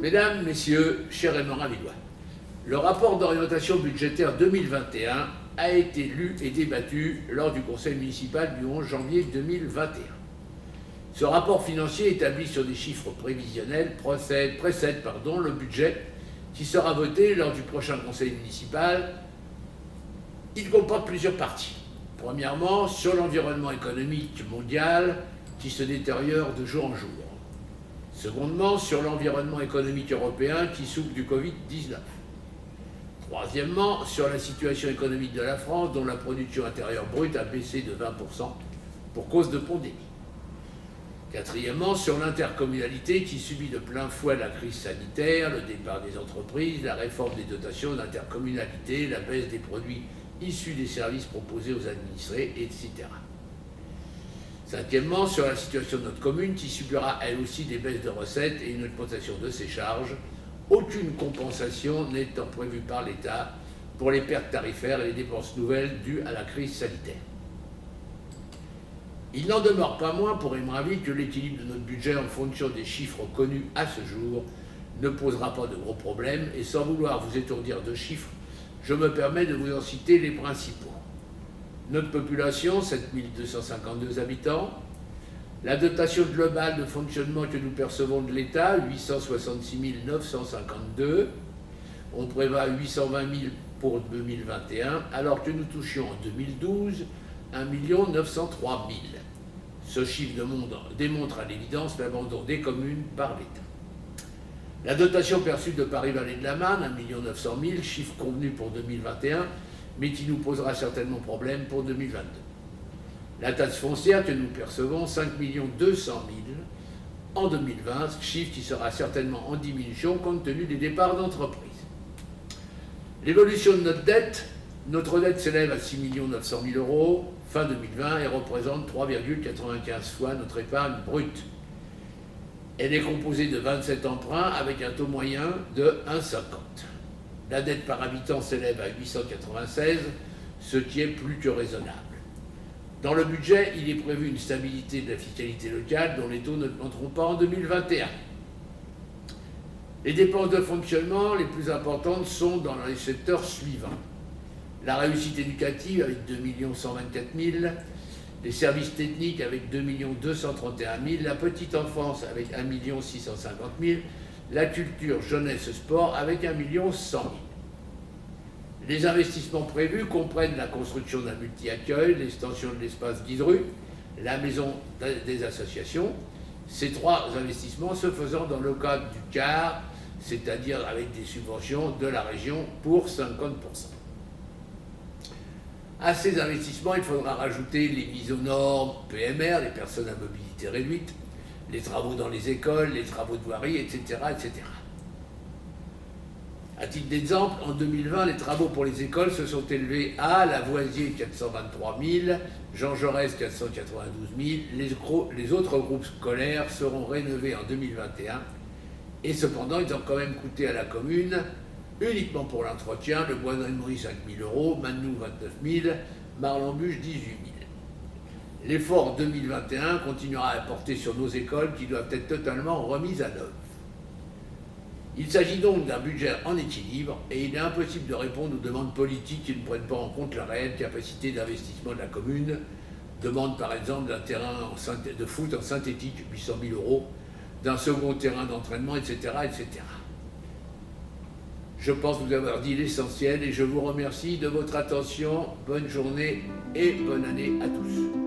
Mesdames, Messieurs, chers Raymond Ravillois, le rapport d'orientation budgétaire 2021 a été lu et débattu lors du conseil municipal du 11 janvier 2021. Ce rapport financier établi sur des chiffres prévisionnels précède le budget qui sera voté lors du prochain conseil municipal. Il comporte plusieurs parties. Premièrement, sur l'environnement économique mondial qui se détériore de jour en jour. Secondement, sur l'environnement économique européen qui souffre du Covid-19. Troisièmement, sur la situation économique de la France dont la production intérieure brute a baissé de 20% pour cause de pandémie. Quatrièmement, sur l'intercommunalité qui subit de plein fouet la crise sanitaire, le départ des entreprises, la réforme des dotations d'intercommunalité, la baisse des produits issus des services proposés aux administrés, etc. Cinquièmement, sur la situation de notre commune qui subira elle aussi des baisses de recettes et une augmentation de ses charges, aucune compensation n'étant prévue par l'État pour les pertes tarifaires et les dépenses nouvelles dues à la crise sanitaire. Il n'en demeure pas moins pour Emraville que l'équilibre de notre budget en fonction des chiffres connus à ce jour ne posera pas de gros problèmes et sans vouloir vous étourdir de chiffres, je me permets de vous en citer les principaux. Notre population, 7252 habitants. La dotation globale de fonctionnement que nous percevons de l'État, 866 952. On prévoit 820 000 pour 2021, alors que nous touchions en 2012 1 903 000. Ce chiffre démontre à l'évidence l'abandon des communes par l'État. La dotation perçue de Paris-Vallée de la Marne, 1 900 000, chiffre convenu pour 2021, mais qui nous posera certainement problème pour 2022. La taxe foncière que nous percevons, 5 200 000 en 2020, chiffre qui sera certainement en diminution compte tenu des départs d'entreprises. L'évolution de notre dette s'élève à 6 900 000 euros fin 2020 et représente 3,95 fois notre épargne brute. Elle est composée de 27 emprunts avec un taux moyen de 1,50. La dette par habitant s'élève à 896, ce qui est plus que raisonnable. Dans le budget, il est prévu une stabilité de la fiscalité locale dont les taux ne monteront pas en 2021. Les dépenses de fonctionnement les plus importantes sont dans les secteurs suivants. La réussite éducative avec 2 124 000, les services techniques avec 2 231 000, la petite enfance avec 1 650 000, la culture, jeunesse, sport avec 1 100 000. Les investissements prévus comprennent la construction d'un multi-accueil, l'extension de l'espace Guidru, la maison des associations. Ces trois investissements se faisant dans le cadre du CAR, c'est-à-dire avec des subventions de la région pour 50%. À ces investissements, il faudra rajouter les mises aux normes PMR, les personnes à mobilité réduite, les travaux dans les écoles, les travaux de voirie, etc., etc. À titre d'exemple, en 2020, les travaux pour les écoles se sont élevés à Lavoisier 423 000, Jean Jaurès 492 000, les autres groupes scolaires seront rénovés en 2021 et cependant ils ont quand même coûté à la commune, uniquement pour l'entretien, le Bois d'Annery 5 000 euros, Manou 29 000, Marlembuche 18 000. L'effort 2021 continuera à porter sur nos écoles qui doivent être totalement remises à neuf. Il s'agit donc d'un budget en équilibre et il est impossible de répondre aux demandes politiques qui ne prennent pas en compte la réelle capacité d'investissement de la commune. Demande par exemple d'un terrain de foot en synthétique, 800 000 euros, d'un second terrain d'entraînement, etc., etc. Je pense vous avoir dit l'essentiel et je vous remercie de votre attention. Bonne journée et bonne année à tous.